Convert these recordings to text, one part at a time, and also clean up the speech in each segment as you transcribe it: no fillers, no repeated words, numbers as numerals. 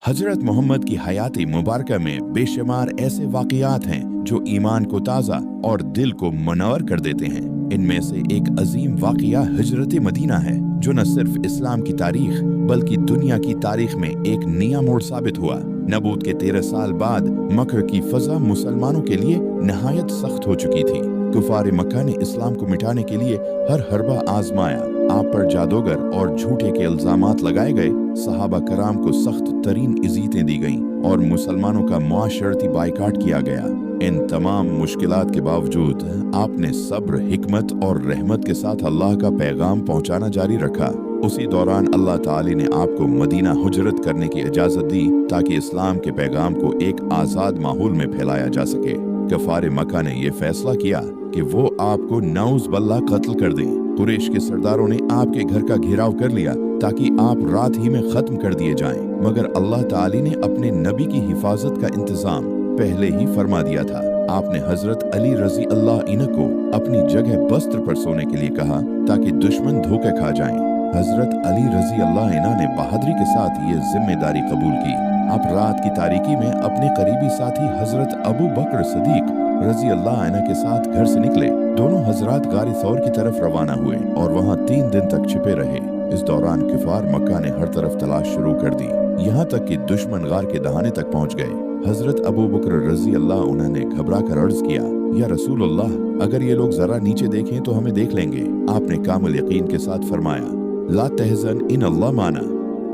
हजरत मोहम्मद की हयाती मुबारका में बेशुमार ऐसे वाक़ियात हैं जो ईमान को ताज़ा और दिल को मुनव्वर कर देते हैं। इनमें से एक अजीम वाक़िया हिजरत मदीना है, जो न सिर्फ इस्लाम की तारीख बल्कि दुनिया की तारीख में एक नया मोड़ साबित हुआ। नबूत के 13 साल बाद मक्का की फ़ज़ा मुसलमानों के लिए नहायत सख्त हो चुकी थी। कुफार मक्का ने इस्लाम को मिटाने के लिए हर हरबा आजमाया। आप पर जादूगर और झूठे के इल्जामात लगाए गए। सहाबा कराम को सख्त तरीन इज़्ज़तें दी गईं और मुसलमानों का मुआशरती बाइकाट किया गया। इन तमाम मुश्किलात के बावजूद आपने सब्र, हिकमत और रहमत के साथ अल्लाह का पैगाम पहुंचाना जारी रखा। उसी दौरान अल्लाह ताली ने आपको मदीना हिजरत करने की इजाज़त दी ताकि इस्लाम के पैगाम को एक आज़ाद माहौल में फैलाया जा सके। कफार मक्का ने यह फैसला किया कि वो आपको नाउज़ बल्ला कत्ल कर दें। कुरैश के सरदारों ने आपके घर का घेराव कर लिया ताकि आप रात ही में खत्म कर दिए जाएं, मगर अल्लाह ताली ने अपने नबी की हिफाजत का इंतजाम पहले ही फरमा दिया था। आपने हजरत अली रजी अल्लाह इन्ह को अपनी जगह बस्त्र पर सोने के लिए कहा ताकि दुश्मन धोखे खा जाएं। हजरत अली रजी अल्लाह इन्ह ने बहादुरी के साथ ये जिम्मेदारी कबूल की। आप रात की तारीकी में अपने करीबी साथी हजरत अबू बकर सदीक रजी अल्लाह अन्हु के साथ घर से निकले। दोनों हजरात गार सौर की तरफ रवाना हुए और वहाँ 3 दिन तक छिपे रहे। इस दौरान कुफार मक्का ने हर तरफ तलाश शुरू कर दी, यहाँ तक कि दुश्मन गार के दहाने तक पहुँच गए। हजरत अबू बकर रजी अल्लाह अन्हु ने घबरा कर अर्ज किया, या रसूल अल्लाह, अगर ये लोग जरा नीचे देखें तो हमें देख लेंगे। आपने कामिल यकीन के साथ फरमाया, ला तहज़न इन अल्लाह माना,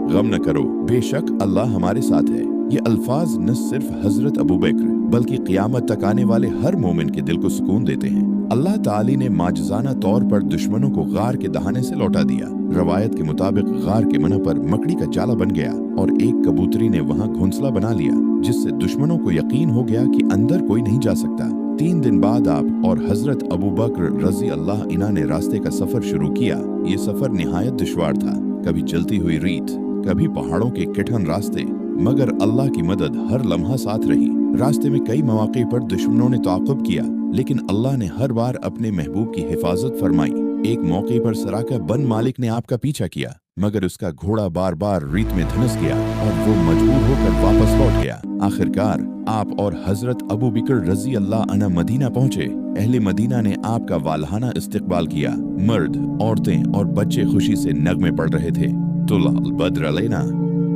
गम न करो, बेशक अल्लाह हमारे साथ है। ये अल्फाज न सिर्फ हजरत अबू बकर बल्कि क़यामत तक आने वाले हर मोमिन के दिल को सुकून देते हैं। अल्लाह ताली ने माजज़ाना तौर पर दुश्मनों को गार के दहाने से लौटा दिया। रवायत के मुताबिक गार के मना पर मकड़ी का जाला बन गया और एक कबूतरी ने वहाँ घोंसला बना लिया, जिससे दुश्मनों को यकीन हो गया कि अंदर कोई नहीं जा सकता। 3 दिन बाद आप और हजरत अबू बकर रजी अल्लाह इन्हा ने रास्ते का सफर शुरू किया। ये सफर निहायत दुश्वार था, कभी जलती हुई रेत, कभी पहाड़ों के कठिन रास्ते, मगर अल्लाह की मदद हर लम्हा साथ रही। रास्ते में कई मौके पर दुश्मनों ने ताक़ुब किया, लेकिन अल्लाह ने हर बार अपने महबूब की हिफाजत फरमाई। एक मौके पर सराका बन मालिक ने आपका पीछा किया, मगर उसका घोड़ा बार बार रेत में धंस गया और वो मजबूर होकर वापस लौट गया। आखिरकार आप और हजरत अबू बकर रजी अल्लाह अन्हु मदीना पहुँचे। अहले मदीना ने आपका वालहाना इस्तकबाल किया। मर्द, औरतें और बच्चे खुशी से नगमे पढ़ रहे थे, तुलाल बद्र अलैना,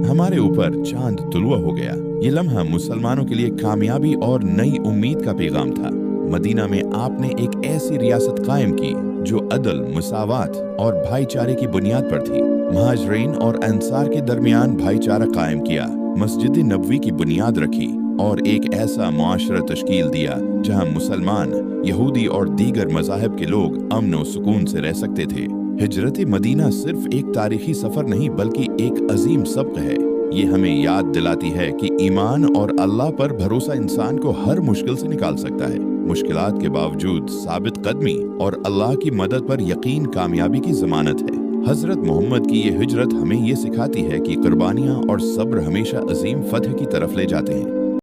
हमारे ऊपर चांद तुलुआ हो गया। ये लम्हा मुसलमानों के लिए कामयाबी और नई उम्मीद का पैगाम था। मदीना में आपने एक ऐसी रियासत कायम की जो अदल, मुसावात और भाईचारे की बुनियाद पर थी। महाजरीन और अंसार के दरमियान भाईचारा कायम किया, मस्जिद नबवी की बुनियाद रखी और एक ऐसा मुआशरा तश्कील दिया जहां मुसलमान, यहूदी और दीगर मज़ाहिब के लोग अमन और सुकून से रह सकते थे। हिजरत मदीना सिर्फ एक तारीखी सफर नहीं बल्कि एक अजीम सबक है। ये हमें याद दिलाती है कि ईमान और अल्लाह पर भरोसा इंसान को हर मुश्किल से निकाल सकता है। मुश्किलात के बावजूद साबित कदमी और अल्लाह की मदद पर यकीन कामयाबी की जमानत है। हजरत मोहम्मद की ये हिजरत हमें ये सिखाती है कि कुर्बानियाँ और सब्र हमेशा अजीम फतह की तरफ ले जाते हैं।